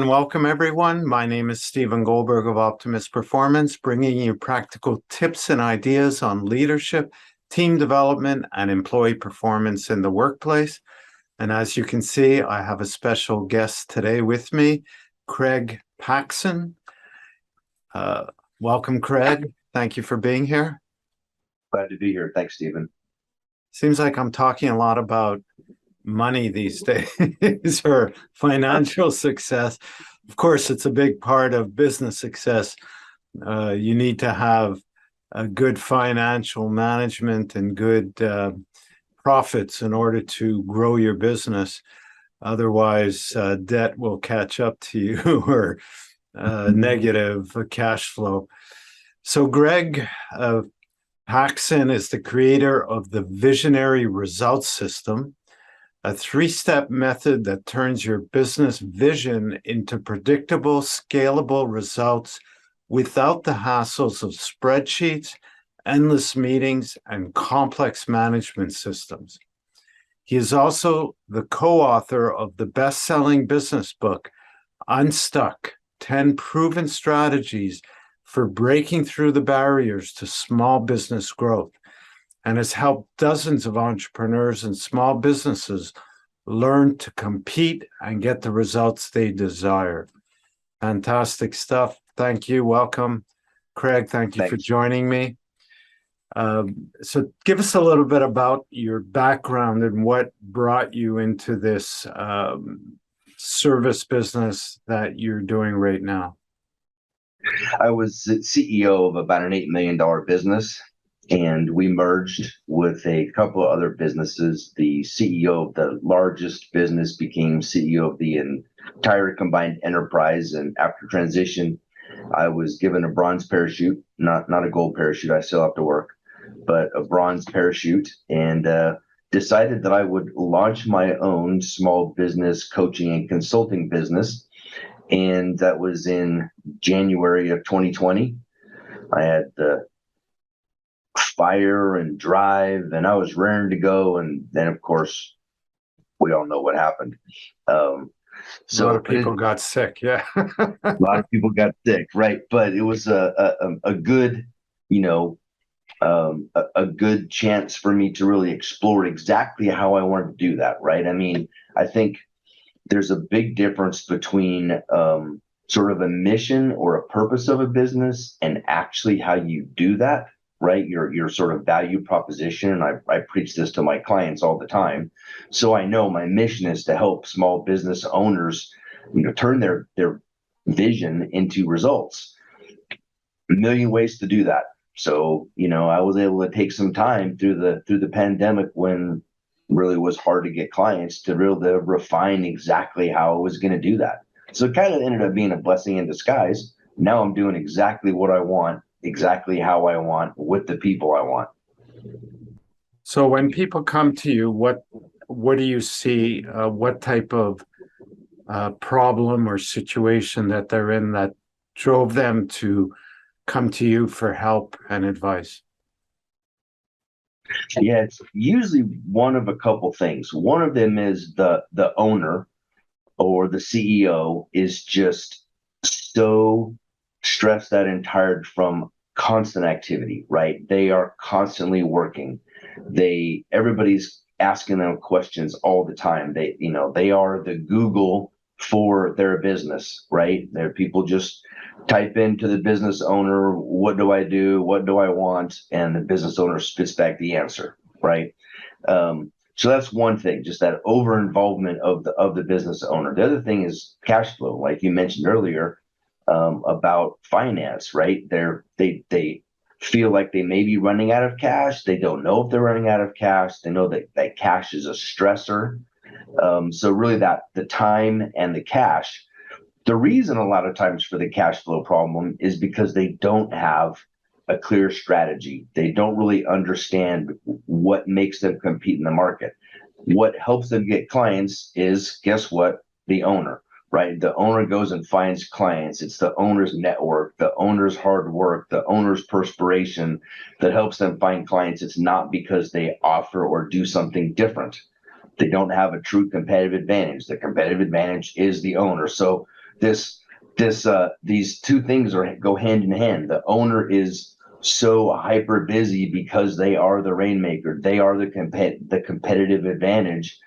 and welcome everyone. My name is Stephen Goldberg of Optimus Performance, bringing you practical tips and ideas on leadership, team development, and employee performance in the workplace. And as you can see, I have a special guest today with me, Craig Paxson. Welcome, Craig. Thank you for being here. Glad to be here. Thanks, Stephen. Seems like I'm talking a lot about money these days or financial success. Of course, it's a big part of business success. You need to have a good financial management and good profits in order to grow your business. Otherwise, debt will catch up to you or negative cash flow. So Greg Paxson is the creator of the Visionary Results System, a three-step method that turns your business vision into predictable, scalable results without the hassles of spreadsheets, endless meetings, and complex management systems. He is also the co-author of the best-selling business book, Unstuck: 10 Proven Strategies for Breaking Through the Barriers to Small Business Growth, and has helped dozens of entrepreneurs and small businesses learn to compete and get the results they desire. Fantastic stuff. Thank you. Welcome, Craig. Thank you for joining me. So give us a little bit about your background and what brought you into this service business that you're doing right now. I was CEO of about an $8 million business, and we merged with a couple of other businesses. The CEO of the largest business became CEO of the entire combined enterprise. And after transition, I was given a bronze parachute, not a gold parachute. I still have to work, but a bronze parachute, and decided that I would launch my own small business coaching and consulting business. And that was in January of 2020. I had the fire and drive, and I was raring to go. And then, of course, we all know what happened. So a lot of people got sick. Yeah. A lot of people got sick, right? But it was a good, a good chance for me to really explore exactly how I wanted to do that, right? I mean, I think there's a big difference between sort of a mission or a purpose of a business and actually how you do that, right? Your sort of value proposition. And I preach this to my clients all the time. So I know my mission is to help small business owners, turn their vision into results. A million ways to do that. So, I was able to take some time through the pandemic when really was hard to get clients to really refine exactly how I was going to do that. So it kind of ended up being a blessing in disguise. Now I'm doing exactly what I want, exactly how I want, with the people I want. So when people come to you, what do you see? What type of problem or situation that they're in that drove them to come to you for help and advice? Yeah, it's usually one of a couple things. One of them is the owner or the CEO is just so stressed out and tired from constant activity, right? They are constantly working. Everybody's asking them questions all the time. They are the Google for their business, right? There, people just type into the business owner, what do I do? What do I want? And the business owner spits back the answer, right? So that's one thing, just that over involvement of the business owner. The other thing is cash flow, like you mentioned earlier, about finance, right? They feel like they may be running out of cash. They don't know if they're running out of cash. They know that cash is a stressor. So really the time and the cash. The reason a lot of times for the cash flow problem is because they don't have a clear strategy. They don't really understand what makes them compete in the market. What helps them get clients is, guess what? The owner, right? The owner goes and finds clients. It's the owner's network, the owner's hard work, the owner's perspiration that helps them find clients. It's not because they offer or do something different. They don't have a true competitive advantage. The competitive advantage is the owner. So These two things go hand in hand. The owner is so hyper busy because they are the rainmaker. They are the competitive advantage,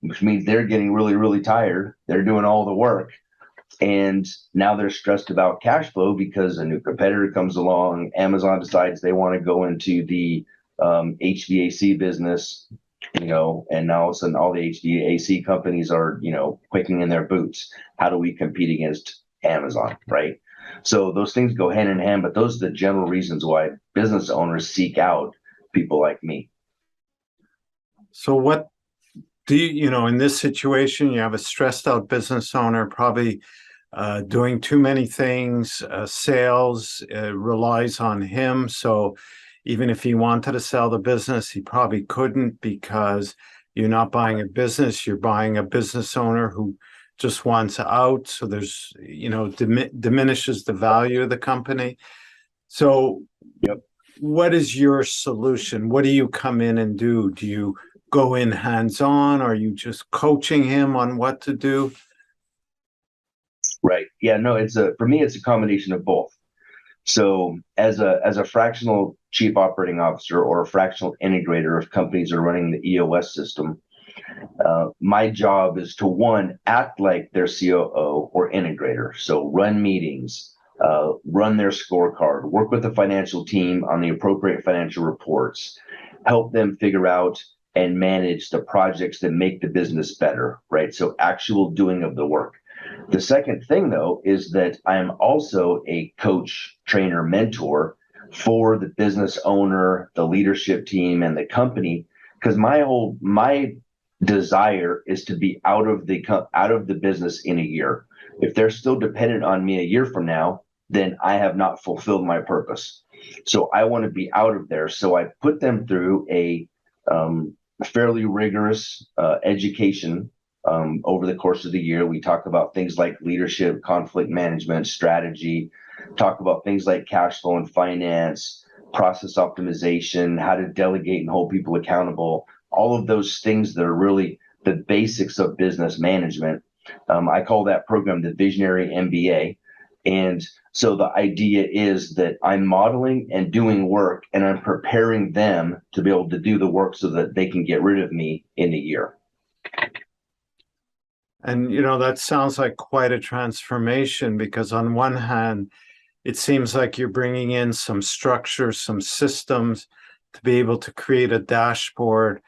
which means they're getting really, really tired. They're doing all the work. And now they're stressed about cash flow because a new competitor comes along. Amazon decides they want to go into the HVAC business, and now all of a sudden all the HVAC companies are, quaking in their boots. How do we compete against Amazon, right? So those things go hand in hand, but those are the general reasons why business owners seek out people like me. So what do you, in this situation, you have a stressed out business owner, probably doing too many things. Sales relies on him. So even if he wanted to sell the business, he probably couldn't, because you're not buying a business, you're buying a business owner who just wants out. So there's, diminishes the value of the company. So Yep. What is your solution? What do you come in and do? Do you go in hands-on? Are you just coaching him on what to do? Right. Yeah, no, for me, it's a combination of both. So as a fractional chief operating officer or a fractional integrator, if companies are running the EOS system, my job is to, one, act like their COO or integrator. So run meetings, run their scorecard, work with the financial team on the appropriate financial reports, help them figure out and manage the projects that make the business better, right? So actual doing of the work. The second thing, though, is that I am also a coach, trainer, mentor for the business owner, the leadership team, and the company, because my desire is to be out of the business in a year. If they're still dependent on me a year from now, then I have not fulfilled my purpose. So I want to be out of there. So I put them through a fairly rigorous education over the course of the year. We talk about things like leadership, conflict management, strategy, talk about things like cash flow and finance, process optimization, how to delegate and hold people accountable, all of those things that are really the basics of business management. I call that program the Visionary MBA. And so the idea is that I'm modeling and doing work, and I'm preparing them to be able to do the work so that they can get rid of me in a year. And, that sounds like quite a transformation, because on one hand, it seems like you're bringing in some structure, some systems to be able to create a dashboard,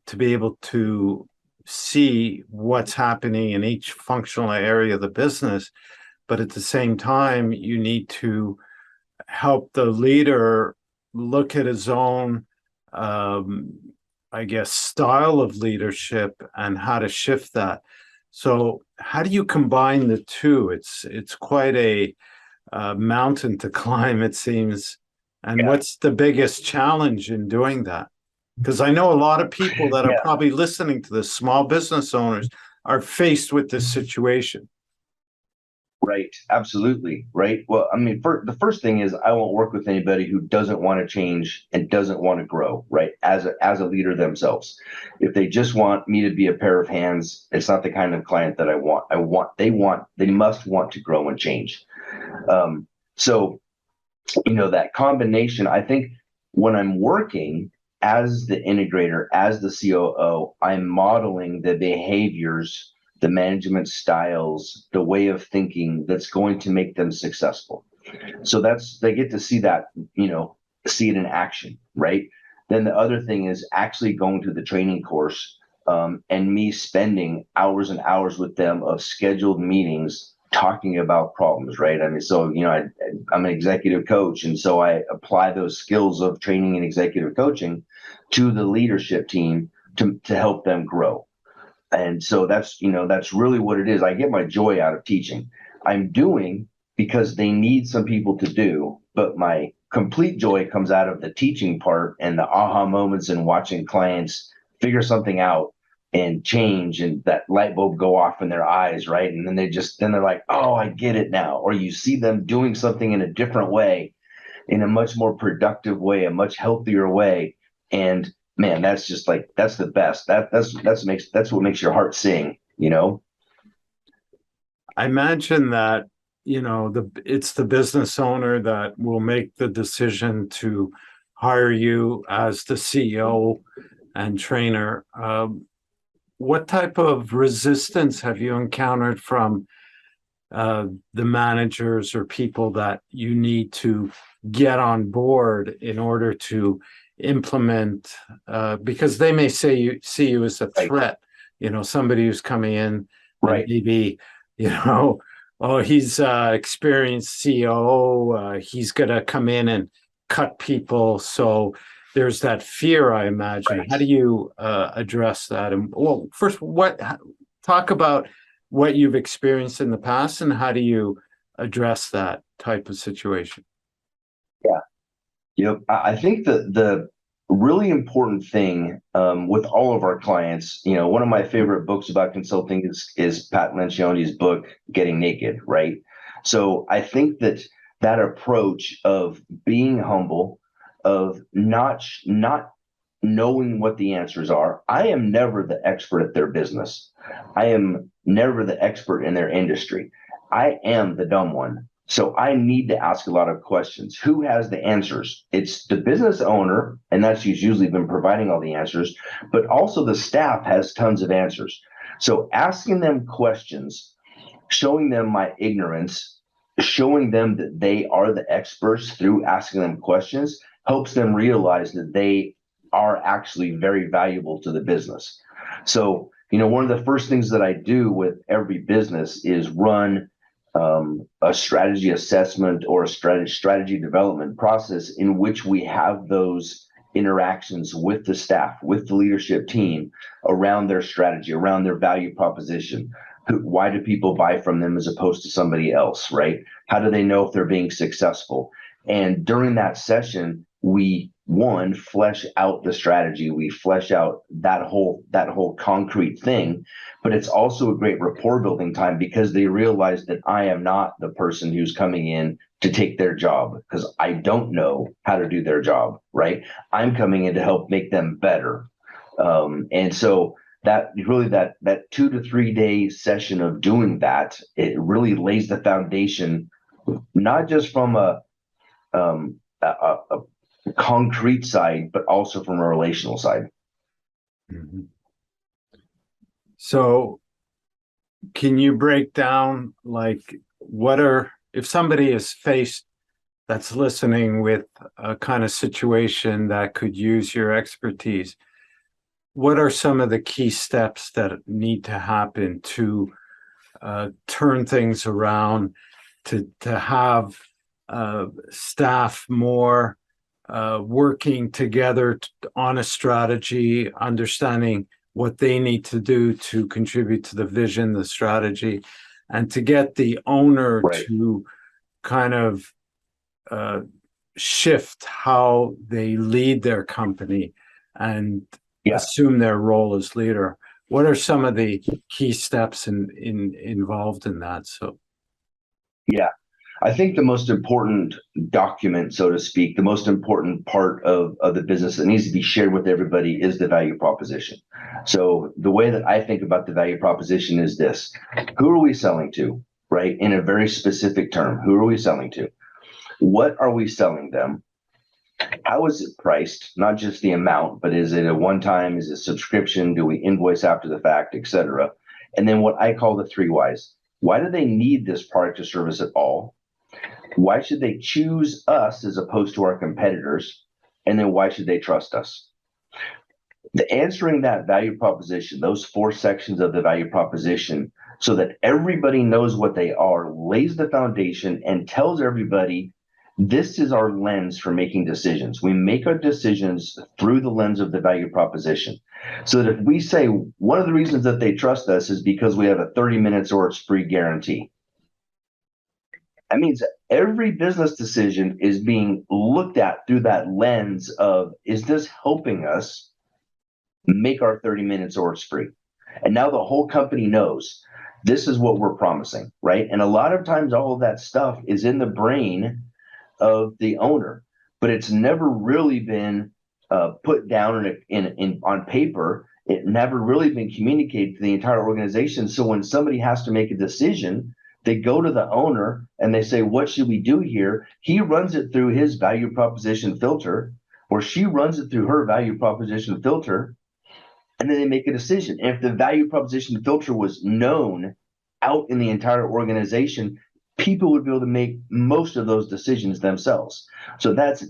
to be able to see what's happening in each functional area of the business. But at the same time, you need to help the leader look at his own, style of leadership and how to shift that. So how do you combine the two? It's quite a mountain to climb, it seems. And Yeah. What's the biggest challenge in doing that? Because I know a lot of people that are probably listening to this, small business owners, are faced with this situation. Right. Absolutely. Right. Well, I mean, the first thing is I won't work with anybody who doesn't want to change and doesn't want to grow, right? As a leader themselves. If they just want me to be a pair of hands, it's not the kind of client that I want. They must want to grow and change. So, that combination, I think when I'm working as the integrator, as the COO, I'm modeling the behaviors, the management styles, the way of thinking that's going to make them successful. So they get to see that, see it in action, right? Then the other thing is actually going to the training course, and me spending hours and hours with them of scheduled meetings talking about problems, right? I mean, so, I'm an executive coach, and so I apply those skills of training and executive coaching to the leadership team to help them grow. And so that's really what it is. I get my joy out of teaching. I'm doing because they need some people to do, but my complete joy comes out of the teaching part and the aha moments and watching clients figure something out and change, and that light bulb go off in their eyes, right? And then they're like, oh, I get it now. Or you see them doing something in a different way, in a much more productive way, a much healthier way. And man, that's just like, that's the best. That's what makes your heart sing, I imagine that, it's the business owner that will make the decision to hire you as the CEO and trainer. What type of resistance have you encountered from the managers or people that you need to get on board in order to implement? Because they may see you as a Right. threat, somebody who's coming in and Right. maybe, oh, he's experienced COO, he's gonna come in and cut people. So there's that fear, I imagine. Right. How do you address that? And well, first, talk about what you've experienced in the past and how do you address that type of situation? Yeah. Yep. I think the really important thing with all of our clients, one of my favorite books about consulting is Pat Lencioni's book, Getting Naked, right? So I think that approach of being humble, of not knowing what the answers are. I am never the expert at their business. I am never the expert in their industry. I am the dumb one. So I need to ask a lot of questions. Who has the answers? It's the business owner, and that's who's usually been providing all the answers, but also the staff has tons of answers. So asking them questions, showing them my ignorance, showing them that they are the experts through asking them questions helps them realize that they are actually very valuable to the business. So, one of the first things that I do with every business is run a strategy assessment or a strategy development process in which we have those interactions with the staff, with the leadership team around their strategy, around their value proposition. Why do people buy from them as opposed to somebody else, right? How do they know if they're being successful? And during that session, we flesh out the strategy, we flesh out that whole concrete thing, but it's also a great rapport building time because they realize that I am not the person who's coming in to take their job because I don't know how to do their job, right? I'm coming in to help make them better. And so that 2 to 3 day session of doing that, it really lays the foundation, not just from a concrete side, but also from a relational side. Mm-hmm. So can you break down if somebody is faced that's listening with a kind of situation that could use your expertise, what are some of the key steps that need to happen to turn things around, to have staff more working together on a strategy, understanding what they need to do to contribute to the vision, the strategy, and to get the owner Right. to kind of shift how they lead their company and assume their role as leader? What are some of the key steps involved in that? So, yeah, I think the most important document, so to speak, the most important part of the business that needs to be shared with everybody is the value proposition. So the way that I think about the value proposition is this: who are we selling to, right? In a very specific term, who are we selling to? What are we selling them? How is it priced? Not just the amount, but is it a one-time? Is it subscription? Do we invoice after the fact, et cetera? And then what I call the 3 whys. Why do they need this product or service at all? Why should they choose us as opposed to our competitors? And then why should they trust us? Answering that value proposition, those 4 sections of the value proposition, so that everybody knows what they are, lays the foundation and tells everybody this is our lens for making decisions. We make our decisions through the lens of the value proposition. So that if we say one of the reasons that they trust us is because we have a 30 minutes or it's free guarantee, that means every business decision is being looked at through that lens of, is this helping us make our 30 minutes or it's free? And now the whole company knows this is what we're promising, right? And a lot of times all of that stuff is in the brain of the owner, but it's never really been put down in on paper. It never really been communicated to the entire organization. So when somebody has to make a decision, They go to the owner and they say, what should we do here? He runs it through his value proposition filter, or she runs it through her value proposition filter, and then they make a decision. And if the value proposition filter was known out in the entire organization, people would be able to make most of those decisions themselves. So that's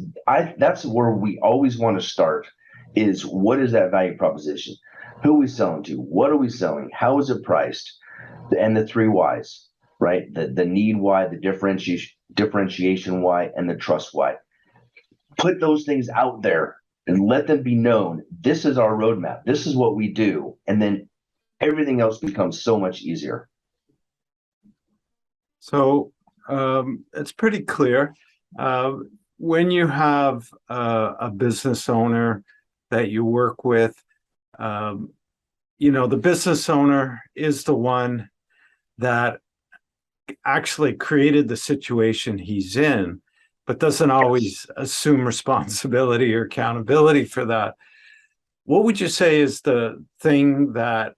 where we always want to start, is what is that value proposition? Who are we selling to? What are we selling? How is it priced? And the 3 whys, right? The need why, the differentiation why, and the trust why. Put those things out there and let them be known. This is our roadmap. This is what we do. And then everything else becomes so much easier. So it's pretty clear. When you have a business owner that you work with, the business owner is the one that actually created the situation he's in, but doesn't always assume responsibility or accountability for that. What would you say is the thing that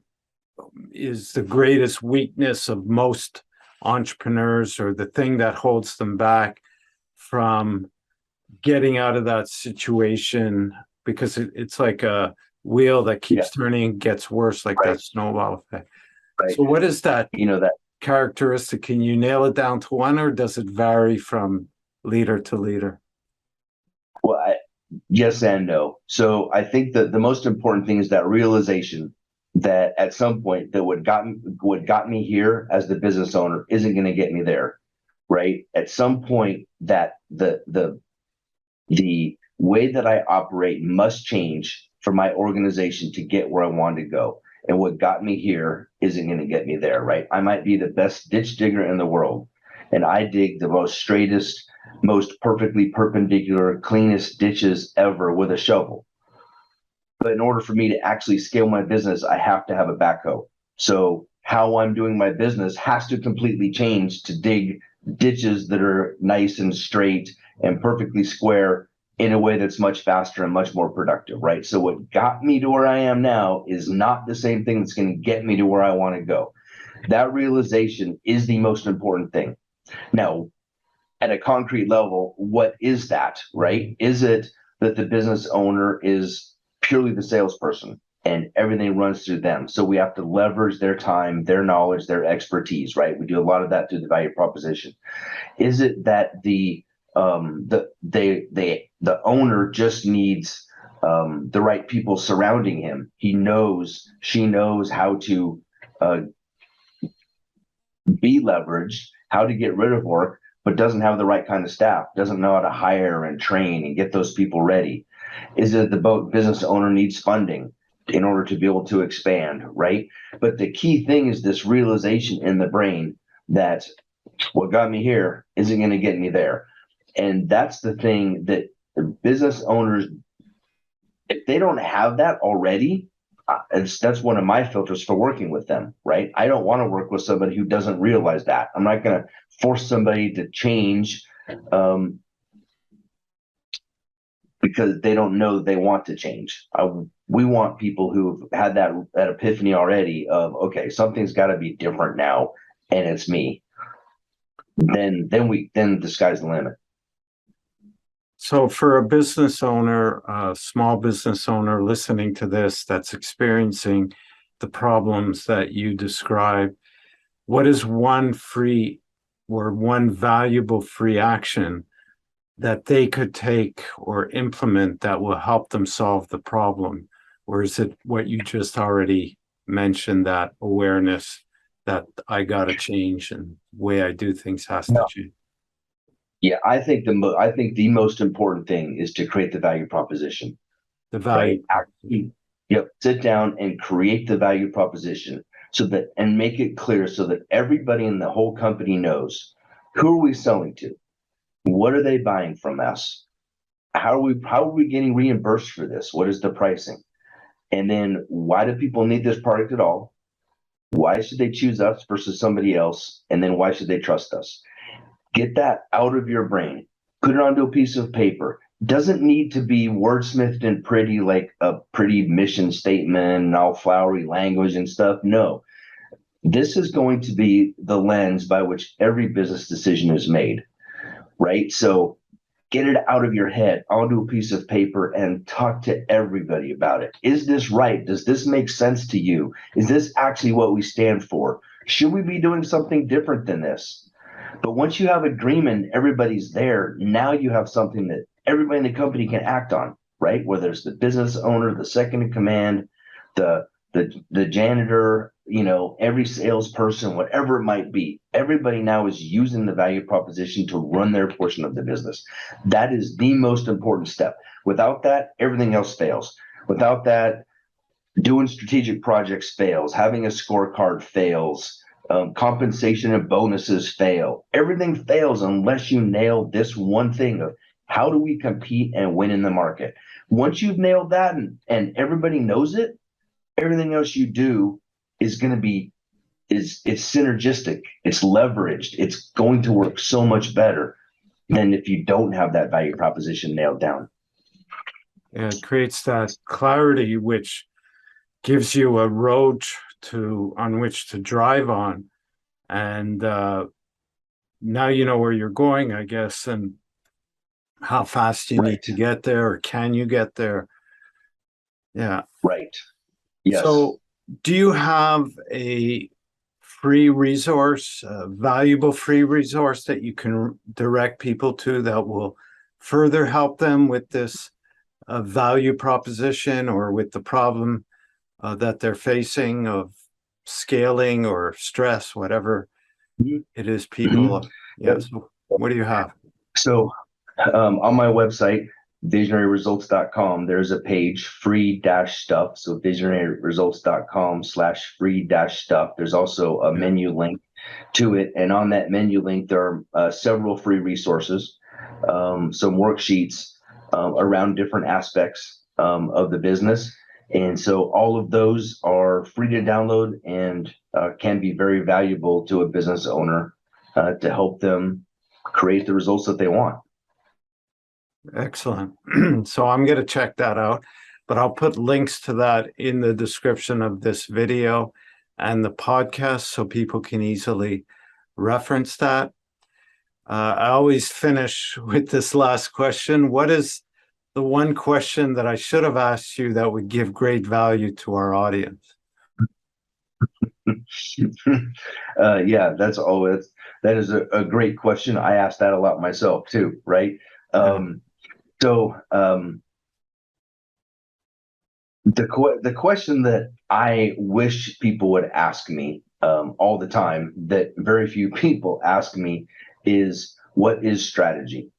is the greatest weakness of most entrepreneurs, or the thing that holds them back from getting out of that situation? Because it's like a wheel that keeps turning and gets worse, like that snowball effect. Right. So what is that, that characteristic? Can you nail it down to one, or does it vary from leader to leader? Well, yes and no. So I think that the most important thing is that realization that at some point that what got me here as the business owner isn't going to get me there, right? At some point that the way that I operate must change for my organization to get where I want to go. And what got me here isn't going to get me there, right? I might be the best ditch digger in the world, and I dig the most straightest, most perfectly perpendicular, cleanest ditches ever with a shovel. But in order for me to actually scale my business, I have to have a backhoe. So how I'm doing my business has to completely change to dig ditches that are nice and straight and perfectly square in a way that's much faster and much more productive, right? So what got me to where I am now is not the same thing that's going to get me to where I want to go. That realization is the most important thing. Now, at a concrete level, what is that, right? Is it that the business owner is purely the salesperson and everything runs through them? So we have to leverage their time, their knowledge, their expertise, right? We do a lot of that through the value proposition. Is it that the owner just needs the right people surrounding him? She knows how to be leveraged, how to get rid of work, but doesn't have the right kind of staff, doesn't know how to hire and train and get those people ready? Is it the business owner needs funding in order to be able to expand, right? But the key thing is this realization in the brain that what got me here isn't going to get me there. And that's the thing that business owners, if they don't have that already, that's one of my filters for working with them, right? I don't want to work with somebody who doesn't realize that. I'm not going to force somebody to change because they don't know they want to change. We want people who've had that epiphany already of, okay, something's got to be different now, and it's me. Then the sky's the limit. So for a business owner, a small business owner listening to this that's experiencing the problems that you describe, what is one free or one valuable free action that they could take or implement that will help them solve the problem? Or is it what you just already mentioned, that awareness that I got to change and the way I do things has to change? Yeah, I think the most important thing is to create the value proposition. The value. Right? Yep. Sit down and create the value proposition and make it clear so that everybody in the whole company knows, who are we selling to? What are they buying from us? How are we getting reimbursed for this? What is the pricing? And then why do people need this product at all? Why should they choose us versus somebody else? And then why should they trust us? Get that out of your brain. Put it onto a piece of paper. Doesn't need to be wordsmithed and pretty, like a pretty mission statement and all flowery language and stuff. No. This is going to be the lens by which every business decision is made, right? So get it out of your head onto a piece of paper and talk to everybody about it. Is this right? Does this make sense to you? Is this actually what we stand for? Should we be doing something different than this? But once you have agreement, everybody's there. Now you have something that everybody in the company can act on, right? Whether it's the business owner, the second in command, the janitor, every salesperson, whatever it might be. Everybody now is using the value proposition to run their portion of the business. That is the most important step. Without that, everything else fails. Without that, doing strategic projects fails. Having a scorecard fails. Compensation and bonuses fail. Everything fails unless you nail this one thing of how do we compete and win in the market. Once you've nailed that and everybody knows it, everything else you do is going to be it's synergistic, it's leveraged, it's going to work so much better than if you don't have that value proposition nailed down. Yeah, it creates that clarity, which gives you a road on which to drive on, and now you know where you're going, I guess, and how fast you need to get there, or can you get there? Yeah. Right. Yes. So do you have a free resource, a valuable free resource that you can direct people to that will further help them with this value proposition or with the problem that they're facing of scaling or stress, whatever it is people? Yeah. So what do you have? So on my website, visionaryresults.com, there's a page, free stuff. So visionaryresults.com/free stuff. There's also a menu link to it. And on that menu link, there are several free resources, some worksheets around different aspects of the business. And so all of those are free to download and can be very valuable to a business owner to help them create the results that they want. Excellent. So I'm going to check that out, but I'll put links to that in the description of this video and the podcast so people can easily reference that. I always finish with this last question. What is the one question that I should have asked you that would give great value to our audience? Yeah, that is a great question. I ask that a lot myself too, right? The question that I wish people would ask me all the time, that very few people ask me, is what is strategy?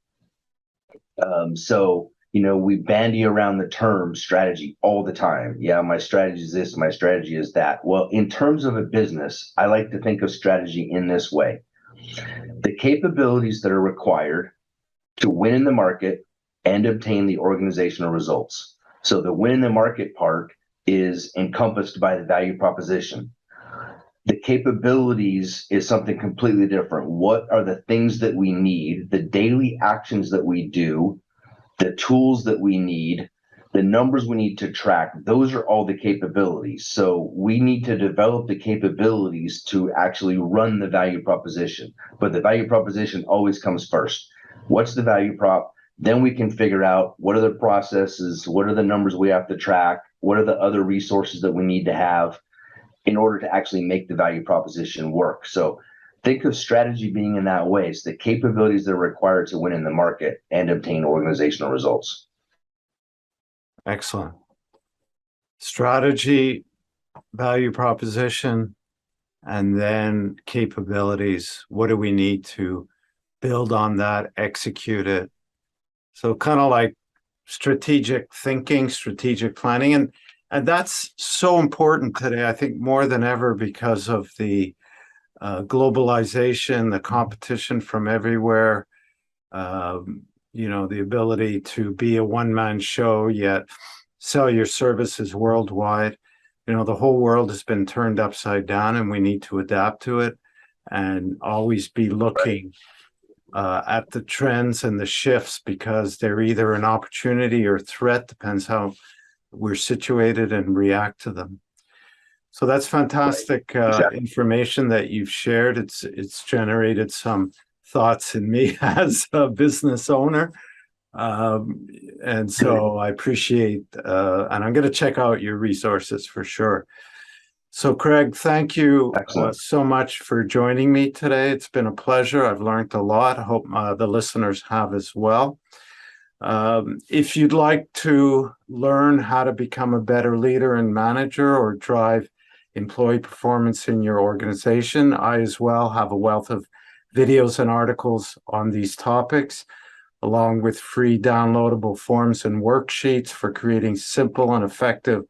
We bandy around the term strategy all the time. Yeah, my strategy is this, my strategy is that. Well, in terms of a business, I like to think of strategy in this way. The capabilities that are required to win in the market and obtain the organizational results. So the win in the market part is encompassed by the value proposition. The capabilities is something completely different. What are the things that we need, the daily actions that we do, the tools that we need, the numbers we need to track? Those are all the capabilities. So we need to develop the capabilities to actually run the value proposition. But the value proposition always comes first. What's the value prop? Then we can figure out what are the processes, what are the numbers we have to track, what are the other resources that we need to have in order to actually make the value proposition work. So think of strategy being in that way. It's the capabilities that are required to win in the market and obtain organizational results. Excellent. Strategy, value proposition, and then capabilities. What do we need to build on that, execute it? So kind of like strategic thinking, strategic planning. And that's so important today, I think, more than ever because of the globalization, the competition from everywhere, the ability to be a one-man show, yet sell your services worldwide. The whole world has been turned upside down and we need to adapt to it and always be looking at the trends and the shifts because they're either an opportunity or threat, depends how we're situated, and react to them. So that's fantastic Exactly. information that you've shared. It's generated some thoughts in me as a business owner. And so I appreciate, and I'm going to check out your resources for sure. So Craig, thank you Excellent. so much for joining me today. It's been a pleasure. I've learned a lot. I hope the listeners have as well. If you'd like to learn how to become a better leader and manager or drive employee performance in your organization, I as well have a wealth of videos and articles on these topics, along with free downloadable forms and worksheets for creating simple and effective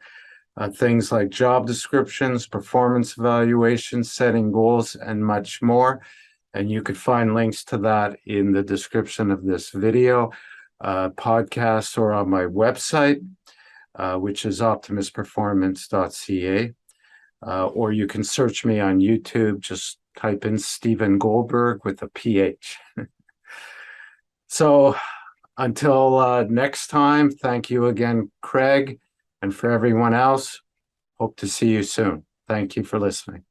things like job descriptions, performance evaluations, setting goals, and much more. And you could find links to that in the description of this video, podcast, or on my website, which is optimusperformance.ca. Or you can search me on YouTube. Just type in Stephen Goldberg with a PH. So until next time, thank you again, Craig. And for everyone else, hope to see you soon. Thank you for listening.